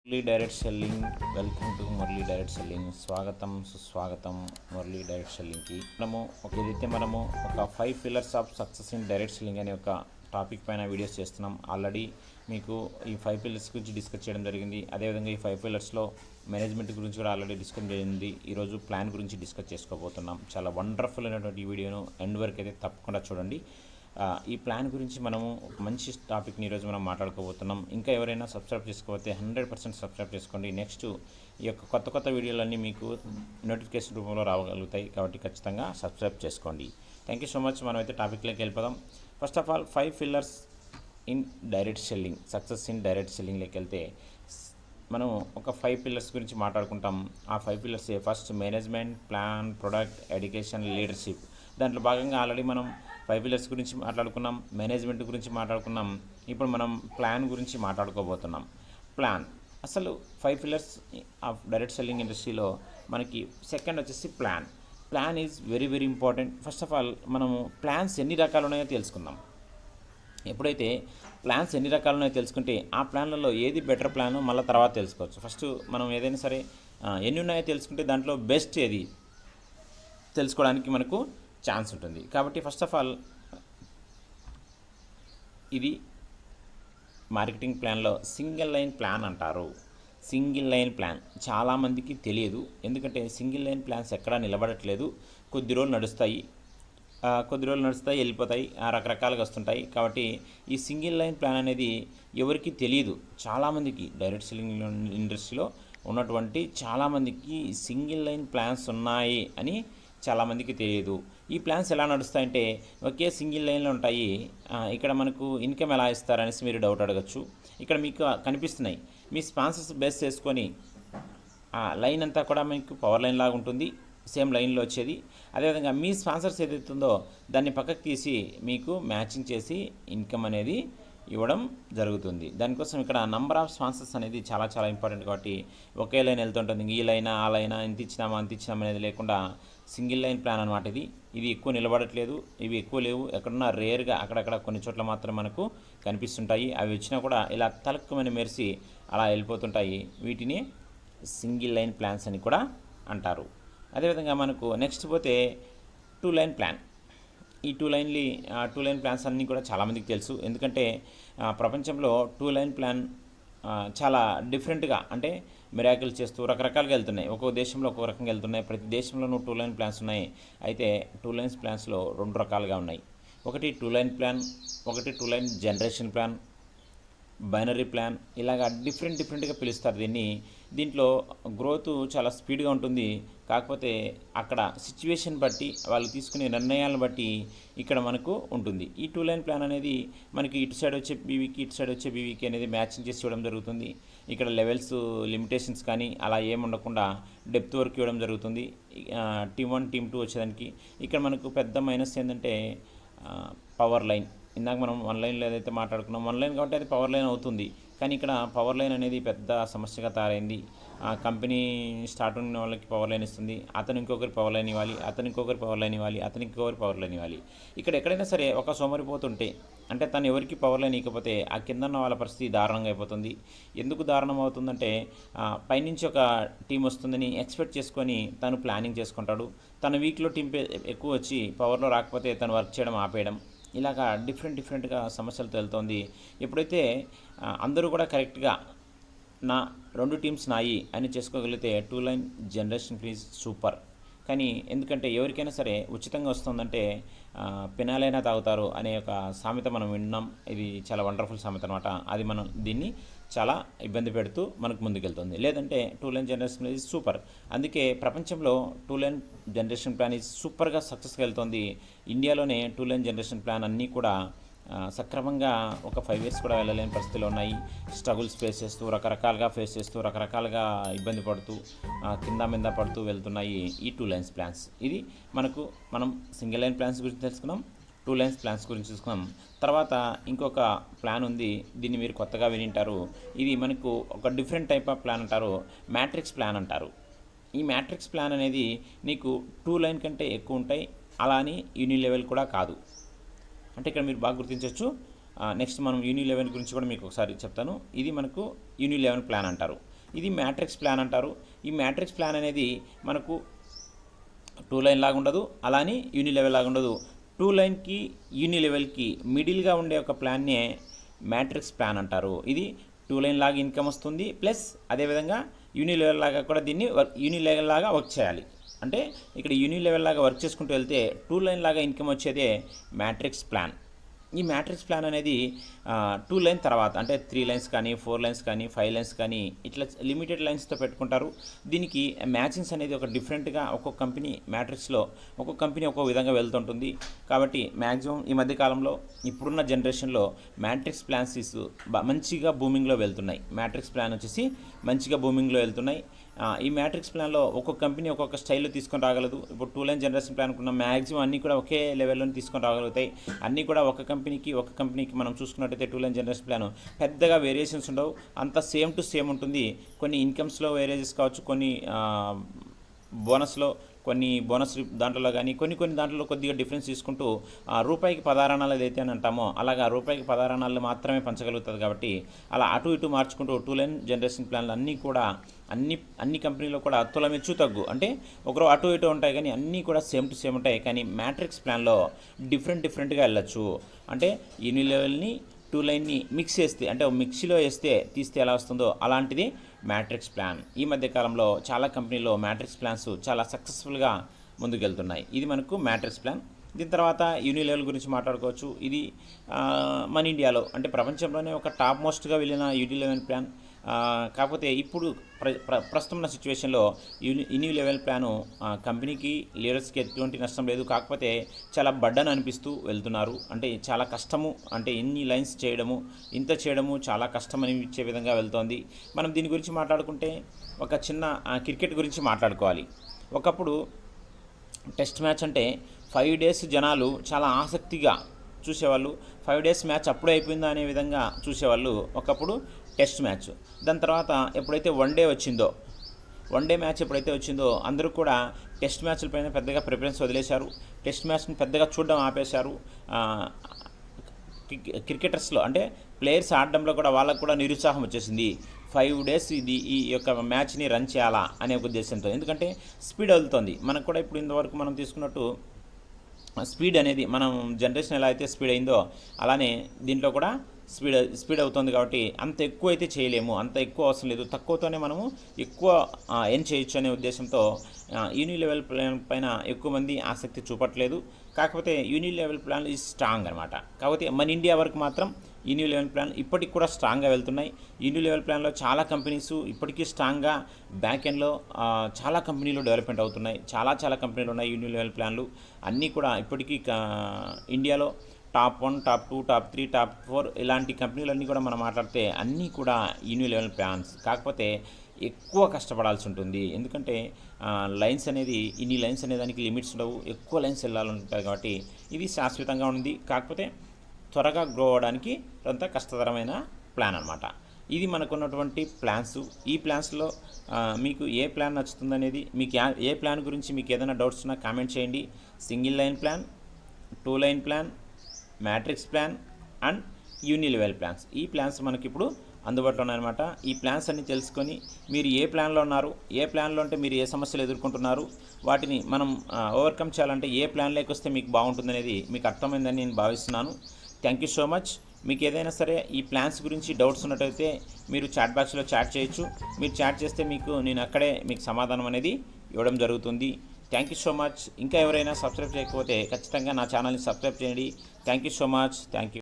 Murali direct selling. Welcome to Murali direct selling. స్వాగతం సుస్వాగతం Murali direct సెల్లింగ్కి. మనము ఒక 5 pillars of success in direct selling అనే ఒక టాపిక్ పైన వీడియోస్ చేస్తున్నాం. ఆల్రెడీ మీకు ఈ 5 పిల్లర్స్ గురించి డిస్కస్ చేయడం జరిగింది. అదేవిధంగా ఈ 5 పిల్లర్స్లో మేనేజ్మెంట్ గురించి కూడా ఆల్రెడీ డిస్కస్ చేయండి. ఈరోజు ప్లాన్ గురించి డిస్కస్ చేసుకోబోతున్నాం. చాలా వండర్ఫుల్ అయినటువంటి ఈ వీడియోను ఎండ్ వరకు అయితే తప్పకుండా చూడండి. ఈ ప్లాన్ గురించి మనము మంచి టాపిక్ని ఈరోజు మనం మాట్లాడుకోబోతున్నాం. ఇంకా ఎవరైనా సబ్స్క్రైబ్ చేసుకోకపోతే 100% సబ్స్క్రైబ్ చేసుకోండి. నెక్స్ట్ ఈ యొక్క కొత్త వీడియోలన్నీ మీకు నోటిఫికేషన్ రూపంలో రాగలుగుతాయి కాబట్టి ఖచ్చితంగా సబ్స్క్రైబ్ చేసుకోండి. Thank you so much. మనం అయితే టాపిక్లోకి వెళ్ళిపోదాం. First of all 5 pillars in direct selling, success in direct సెల్లింగ్లోకి వెళ్తే మనం ఒక 5 పిల్లర్స్ గురించి మాట్లాడుకుంటాం. ఆ 5 pillars first management, plan, product, education, leadership. దాంట్లో భాగంగా ఆల్రెడీ మనం 5 పిల్లర్స్ గురించి మాట్లాడుకున్నాం, మేనేజ్మెంట్ గురించి మాట్లాడుకున్నాం. ఇప్పుడు మనం ప్లాన్ గురించి మాట్లాడుకోబోతున్నాం. ప్లాన్ అసలు 5 పిల్లర్స్ ఆఫ్ డైరెక్ట్ సెల్లింగ్ ఇండస్ట్రీలో మనకి సెకండ్ వచ్చేసి plan. Plan is very very important. First of all మనము ప్లాన్స్ ఎన్ని రకాలు ఉన్నాయో తెలుసుకుందాం. ఎప్పుడైతే ప్లాన్స్ ఎన్ని రకాలు ఉన్నాయో తెలుసుకుంటే ఆ ప్లాన్లలో ఏది బెటర్ ప్లాన్ మళ్ళీ తర్వాత తెలుసుకోవచ్చు. ఫస్ట్ మనం ఏదైనా సరే ఎన్ని ఉన్నాయో తెలుసుకుంటే దాంట్లో బెస్ట్ ఏది తెలుసుకోవడానికి మనకు ఛాన్స్ ఉంటుంది. కాబట్టి ఫస్ట్ ఆఫ్ ఆల్ ఇది మార్కెటింగ్ ప్లాన్లో సింగిల్ లైన్ ప్లాన్ అంటారు. సింగిల్ లైన్ ప్లాన్ చాలామందికి తెలియదు. ఎందుకంటే సింగిల్ లైన్ ప్లాన్స్ ఎక్కడా నిలబడట్లేదు. కొద్ది రోజులు నడుస్తాయి, వెళ్ళిపోతాయి, రకరకాలుగా వస్తుంటాయి. కాబట్టి ఈ సింగిల్ లైన్ ప్లాన్ అనేది ఎవరికి తెలియదు. చాలామందికి డైరెక్ట్ సెల్లింగ్ ఇండస్ట్రీలో ఉన్నటువంటి చాలామందికి సింగిల్ లైన్ ప్లాన్స్ ఉన్నాయి అని చాలామందికి తెలియదు. ఈ ప్లాన్స్ ఎలా నడుస్తాయంటే ఒకే సింగిల్ లైన్లో ఉంటాయి. ఇక్కడ మనకు ఇన్కమ్ ఎలా ఇస్తారనేసి మీరు డౌట్ అడగచ్చు. ఇక్కడ మీకు కనిపిస్తున్నాయి. మీ స్పాన్సర్స్ బేస్ చేసుకొని లైన్ అంతా కూడా మీకు పవర్ లైన్ లాగా ఉంటుంది, సేమ్ లైన్లో వచ్చేది. అదేవిధంగా మీ స్పాన్సర్స్ ఏదైతుందో దాన్ని పక్కకు తీసి మీకు మ్యాచింగ్ చేసి ఇన్కమ్ అనేది ఇవ్వడం జరుగుతుంది. దానికోసం ఇక్కడ నంబర్ ఆఫ్ స్పాన్సర్స్ అనేది చాలా చాలా ఇంపార్టెంట్. కాబట్టి ఒకే లైన్ వెళ్తుంటుంది. ఈ లైనా ఆ లైనా ఇంత ఇచ్చినామా అంత ఇచ్చినామా అనేది లేకుండా సింగిల్ లైన్ ప్లాన్ అనమాట. ఇది ఎక్కువ నిలబడట్లేదు, ఇవి ఎక్కువ లేవు. ఎక్కడున్నా రేర్గా అక్కడక్కడ కొన్ని చోట్ల మాత్రం మనకు కనిపిస్తుంటాయి. అవి వచ్చినా కూడా ఇలా తలక్కుమని మెరిసి అలా వెళ్ళిపోతుంటాయి. వీటిని సింగిల్ లైన్ ప్లాన్స్ అని కూడా అంటారు. అదేవిధంగా మనకు నెక్స్ట్ పోతే 2 లైన్ ప్లాన్. ఈ 2 లైన్ ప్లాన్స్ అన్నీ కూడా చాలామందికి తెలుసు. ఎందుకంటే ప్రపంచంలో 2 లైన్ ప్లాన్ చాలా డిఫరెంట్గా, అంటే మిరాకిల్ చేస్తూ రకరకాలుగా వెళ్తున్నాయి. ఒక్కొక్క దేశంలో ఒక్కొక్క రకంగా వెళ్తున్నాయి. ప్రతి దేశంలోనూ 2 లైన్ ప్లాన్స్ ఉన్నాయి. అయితే 2 లైన్స్ ప్లాన్స్లో 2 రకాలుగా ఉన్నాయి. ఒకటి 2 లైన్ ప్లాన్, ఒకటి 2 line generation plan, binary plan. ఇలాగా డిఫరెంట్గా పిలుస్తారు దీంట్లో గ్రోత్ చాలా స్పీడ్గా ఉంటుంది. కాకపోతే అక్కడ సిచ్యువేషన్ బట్టి వాళ్ళు తీసుకునే నిర్ణయాలను బట్టి ఇక్కడ మనకు ఉంటుంది. ఈ 2 లైన్ ప్లాన్ అనేది మనకి ఇటు సైడ్ వచ్చే బీవీకి ఇటు సైడ్ వచ్చే బీవీకి అనేది మ్యాచింగ్ చేసి ఇవ్వడం జరుగుతుంది. ఇక్కడ లెవెల్స్ లిమిటేషన్స్ కానీ అలా ఏముండకుండా డెప్త్ వర్క్ ఇవ్వడం జరుగుతుంది. టీమ్ 1 టీమ్ 2 వచ్చేదానికి ఇక్కడ మనకు పెద్ద మైనస్ ఏంటంటే పవర్ లైన్. ఇందాక మనం 1 లైన్లో ఏదైతే మాట్లాడుకున్నాం 1 లైన్ కాబట్టి అది పవర్ లైన్ అవుతుంది. కానీ ఇక్కడ పవర్ లైన్ అనేది పెద్ద సమస్యగా తయారైంది. కంపెనీ స్టార్ట్ ఉన్న వాళ్ళకి పవర్ లైన్ ఇస్తుంది, అతను ఇంకొకరి పవర్ లైన్ ఇవ్వాలి, అతను ఇంకొకరి పవర్ లైన్ ఇవ్వాలి, అతను ఇంకొకరి పవర్ లైన్ ఇవ్వాలి. ఇక్కడ ఎక్కడైనా సరే ఒక సోమరిపోతుంటే, అంటే తను ఎవరికి పవర్ లైన్ ఇవ్వకపోతే ఆ కింద ఉన్న వాళ్ళ పరిస్థితి దారుణంగా అయిపోతుంది. ఎందుకు దారుణం అవుతుందంటే పైనుంచి ఒక టీం వస్తుందని ఎక్స్పెక్ట్ చేసుకొని తను ప్లానింగ్ చేసుకుంటాడు. తన వీక్లో టీం ఎక్కువ వచ్చి పవర్లో రాకపోతే తను వర్క్ చేయడం ఆపేయడం, ఇలాగా డిఫరెంట్గా సమస్యలతో వెళ్తుంది. ఎప్పుడైతే అందరూ కూడా కరెక్ట్గా నా 2 టీమ్స్ నాయి అని చేసుకోగలిగితే 2 లైన్ జనరేషన్ ప్లీజ్ సూపర్. కానీ ఎందుకంటే ఎవరికైనా సరే ఉచితంగా వస్తుందంటే పినాలైనా తాగుతారు అనే ఒక సామెత మనం విన్నాం. ఇది చాలా వండర్ఫుల్ సామెత అనమాట. అది మనం దీన్ని చాలా ఇబ్బంది పెడుతూ మనకు ముందుకెళ్తుంది. లేదంటే 2 లైన్ జనరేషన్ ఈజ్ సూపర్. అందుకే ప్రపంచంలో 2 లైన్ జనరేషన్ ప్లాన్ ఈజ్ సూపర్గా సక్సెస్గా వెళ్తుంది. ఇండియాలోనే 2 లైన్ జనరేషన్ ప్లాన్ అన్నీ కూడా సక్రమంగా ఒక 5 ఇయర్స్ కూడా వెళ్ళలేని పరిస్థితులు ఉన్నాయి. స్ట్రగుల్స్ ఫేస్ చేస్తూ రకరకాలుగా ఇబ్బంది పడుతూ కింద మీద పడుతూ వెళ్తున్నాయి ఈ 2 లైన్స్ ప్లాన్స్. ఇది మనం సింగిల్ లైన్ ప్లాన్స్ గురించి తెలుసుకున్నాం, 2 లైన్స్ ప్లాన్స్ గురించి చూసుకున్నాం. తర్వాత ఇంకొక ప్లాన్ ఉంది, దీన్ని మీరు కొత్తగా వినింటారు. ఇది మనకు ఒక డిఫరెంట్ టైప్ ఆఫ్ ప్లాన్ అంటారు, మ్యాట్రిక్స్ ప్లాన్ అంటారు. ఈ మ్యాట్రిక్స్ ప్లాన్ అనేది నీకు 2 లైన్ కంటే ఎక్కువ ఉంటాయి, అలా అని యూని లెవెల్ కూడా కాదు. అంటే ఇక్కడ మీరు బాగా గుర్తించవచ్చు. నెక్స్ట్ మనం యూని 11 గురించి కూడా మీకు ఒకసారి చెప్తాను. ఇది మనకు యూని 11 ప్లాన్ అంటారు. ఇది మ్యాట్రిక్స్ ప్లాన్ అంటారు. ఈ మ్యాట్రిక్స్ ప్లాన్ అనేది మనకు 2 లైన్ లాగా ఉండదు, అలానే యూని లెవెల్ లాగా ఉండదు. 2 లైన్కి యూని లెవెల్కి మిడిల్గా ఉండే ఒక ప్లాన్నే మ్యాట్రిక్స్ ప్లాన్ అంటారు. ఇది 2 లైన్ లాగా ఇన్కమ్ వస్తుంది, ప్లస్ అదేవిధంగా యూని లెవెల్ లాగా కూడా దీన్ని యూని లెవెల్ లాగా వర్క్ చేయాలి. అంటే ఇక్కడ యూని లెవెల్ లాగా వర్క్ చేసుకుంటూ వెళ్తే 2 లైన్ లాగా ఇన్కమ్ వచ్చేదే మ్యాట్రిక్స్ ప్లాన్. ఈ మ్యాట్రిక్స్ ప్లాన్ అనేది 2 లైన్ తర్వాత అంటే 3 లైన్స్ కానీ 4 లైన్స్ కానీ 5 లైన్స్ కానీ ఇట్లా లిమిటెడ్ లైన్స్తో పెట్టుకుంటారు. దీనికి మ్యాచింగ్స్ అనేది ఒక డిఫరెంట్గా ఒక్కొక్క కంపెనీ మ్యాట్రిక్స్లో ఒక్కొక్క కంపెనీ ఒక్కొక్క విధంగా వెళ్తుంటుంది. కాబట్టి మ్యాక్సిమం ఈ మధ్యకాలంలో ఇప్పుడున్న జనరేషన్లో మ్యాట్రిక్స్ ప్లాన్స్ మంచిగా బూమింగ్లో వెళ్తున్నాయి. మ్యాట్రిక్స్ ప్లాన్ వచ్చేసి మంచిగా బూమింగ్లో వెళ్తున్నాయి. ఈ మ్యాట్రిక్స్ ప్లాన్లో ఒక్కొక్క కంపెనీ ఒక్కొక్క స్టైల్లో తీసుకొని రాగలదు. ఇప్పుడు 2 లైన్ జనరేషన్ ప్లాన్ అనుకున్న మ్యాక్సిమం అన్నీ కూడా ఒకే లెవెల్లో తీసుకొని రాగలుగుతాయి. అన్నీ కూడా ఒక కంపెనీకి మనం చూసుకున్నట్టయితే 2 లైన్ జనరేషన్ ప్లాన్ పెద్దగా వేరియేషన్స్ ఉండవు, అంత సేమ్ టు సేమ్ ఉంటుంది. కొన్ని ఇన్కమ్స్లో వేరియేషన్స్ కావచ్చు, కొన్ని బోనస్లో కొన్ని బోనస్ దాంట్లో కానీ కొన్ని దాంట్లో కొద్దిగా డిఫరెన్స్ తీసుకుంటూ రూపాయికి 16 అణాలు ఏదైతే అని అంటామో అలాగా రూపాయికి 16 అణాలు మాత్రమే పంచగలుగుతుంది. కాబట్టి అలా అటు ఇటు మార్చుకుంటూ 2 లైన్ జనరేషన్ ప్లాన్లు అన్నీ కూడా అన్ని కంపెనీలో కూడా తులం హెచ్చు తగ్గు అంటే ఒకరు అటు ఇటు ఉంటాయి, కానీ అన్నీ కూడా సేమ్ టు సేమ్ ఉంటాయి. కానీ మ్యాట్రిక్స్ ప్లాన్లో డిఫరెంట్గా వెళ్ళచ్చు. అంటే యూని లెవెల్ని 2 లైన్ని మిక్స్ చేస్తే అంటే మిక్సీలో తీస్తే ఎలా వస్తుందో అలాంటిది మ్యాట్రిక్స్ ప్లాన్. ఈ మధ్యకాలంలో చాలా కంపెనీలో మ్యాట్రిక్స్ ప్లాన్స్ చాలా సక్సెస్ఫుల్గా ముందుకెళ్తున్నాయి. ఇది మనకు మ్యాట్రిక్స్ ప్లాన్. దీని తర్వాత యూని లెవెల్ గురించి మాట్లాడుకోవచ్చు. ఇది మన ఇండియాలో అంటే ప్రపంచంలోనే ఒక టాప్ మోస్ట్గా వెళ్ళిన యూని లెవెల్ ప్లాన్. కాకపోతే ఇప్పుడు ప్రస్తుతం ఉన్న సిచ్యువేషన్లో యూని లెవెల్ ప్లాను కంపెనీకి లీడర్స్కి ఎటువంటి నష్టం లేదు, కాకపోతే చాలా బర్డన్ అనిపిస్తూ వెళ్తున్నారు. అంటే చాలా కష్టము, అంటే ఇన్ని లైన్స్ ఇంత చేయడము చాలా కష్టం అనిపించే విధంగా వెళ్తోంది. మనం దీని గురించి మాట్లాడుకుంటే ఒక చిన్న క్రికెట్ గురించి మాట్లాడుకోవాలి. ఒకప్పుడు టెస్ట్ మ్యాచ్ అంటే 5 డేస్ జనాలు చాలా ఆసక్తిగా చూసేవాళ్ళు. 5 డేస్ మ్యాచ్ అప్పుడే అయిపోయిందా అనే విధంగా చూసేవాళ్ళు ఒకప్పుడు టెస్ట్ మ్యాచ్. దాని తర్వాత ఎప్పుడైతే వన్ డే మ్యాచ్ ఎప్పుడైతే వచ్చిందో అందరూ కూడా టెస్ట్ మ్యాచ్ల పైన పెద్దగా ప్రిఫరెన్స్ వదిలేశారు. టెస్ట్ మ్యాచ్ని పెద్దగా చూడడం ఆపేశారు. క్రికెటర్స్లో అంటే ప్లేయర్స్ ఆడడంలో కూడా వాళ్ళకు కూడా నిరుత్సాహం వచ్చేసింది. 5 డేస్ ఈ యొక్క మ్యాచ్ని రన్ చేయాలా అనే ఉద్దేశంతో, ఎందుకంటే స్పీడ్ వదులుతుంది. మనకు కూడా ఇప్పుడు ఇంతవరకు మనం తీసుకున్నట్టు స్పీడ్ అనేది మనం జనరేషన్ ఎలా అయితే స్పీడ్ అయిందో అలానే దీంట్లో కూడా స్పీడ్ అవుతుంది. కాబట్టి అంత ఎక్కువ అయితే చేయలేము, అంత ఎక్కువ అవసరం లేదు, తక్కువతోనే మనము ఎక్కువ ఎర్న్ చేయొచ్చు అనే ఉద్దేశంతో యూని లెవెల్ ప్లాన్ పైన ఎక్కువ మంది ఆసక్తి చూపట్లేదు. కాకపోతే యూని లెవెల్ ప్లాన్ ఈజ్ స్ట్రాంగ్ అనమాట. కాకపోతే మన ఇండియా వరకు మాత్రం యూని లెవెల్ ప్లాన్ ఇప్పటికి కూడా స్ట్రాంగ్గా వెళ్తున్నాయి. యూని లెవెల్ ప్లాన్లో చాలా కంపెనీస్ ఇప్పటికీ స్ట్రాంగ్గా బ్యాక్ ఎండ్లో చాలా కంపెనీలు డెవలప్మెంట్ అవుతున్నాయి. చాలా కంపెనీలు ఉన్నాయి యూని లెవెల్ ప్లాన్లు. అన్నీ కూడా ఇప్పటికీ ఇండియాలో టాప్ 1, టాప్ 2, టాప్ 3, టాప్ 4 ఇలాంటి కంపెనీలన్నీ కూడా మనం మాట్లాడితే అన్నీ కూడా యూని లెవెల్ ప్లాన్స్. కాకపోతే ఎక్కువ కష్టపడాల్సి ఉంటుంది, ఎందుకంటే లైన్స్ అనేది ఇన్ని లైన్స్ అనే దానికి లిమిట్స్ ఉండవు, ఎక్కువ లైన్స్ వెళ్ళాలంటాయి. కాబట్టి ఇది శాశ్వతంగా ఉంది, కాకపోతే త్వరగా గ్రో అవ్వడానికి కొంత కష్టతరమైన ప్లాన్ అనమాట. ఇది మనకున్నటువంటి ప్లాన్స్. ఈ ప్లాన్స్లో మీకు ఏ ప్లాన్ నచ్చుతుందనేది, మీకు ఏ ప్లాన్ గురించి మీకు ఏదైనా డౌట్స్ ఉన్నా కామెంట్ చేయండి. Single line plan, 2 line plan, matrix plan and uni level plans, ఈ ప్లాన్స్ మనకి ఇప్పుడు అందుబాటులో ఉన్నాయన్నమాట. ఈ ప్లాన్స్ అన్ని తెలుసుకొని మీరు ఏ ప్లాన్లో ఉన్నారు, ఏ ప్లాన్లో అంటే మీరు ఏ సమస్యలు ఎదుర్కొంటున్నారు, వాటిని మనం ఓవర్కమ్ చేయాలంటే ఏ ప్లాన్లోకి వస్తే మీకు బాగుంటుందనేది మీకు అర్థమైందని నేను భావిస్తున్నాను. Thank you so much. మీకు ఏదైనా సరే ఈ ప్లాన్స్ గురించి డౌట్స్ ఉన్నట్టయితే మీరు చాట్ బాక్స్లో చాట్ చేయొచ్చు. మీరు చాట్ చేస్తే నేను అక్కడే మీకు సమాధానం అనేది ఇవ్వడం జరుగుతుంది. Thank you so much. ఇంకా ఎవరైనా సబ్స్క్రైబ్ చేయకపోతే ఖచ్చితంగా నా ఛానల్ని సబ్స్క్రైబ్ చేయండి. Thank you so much. Thank you.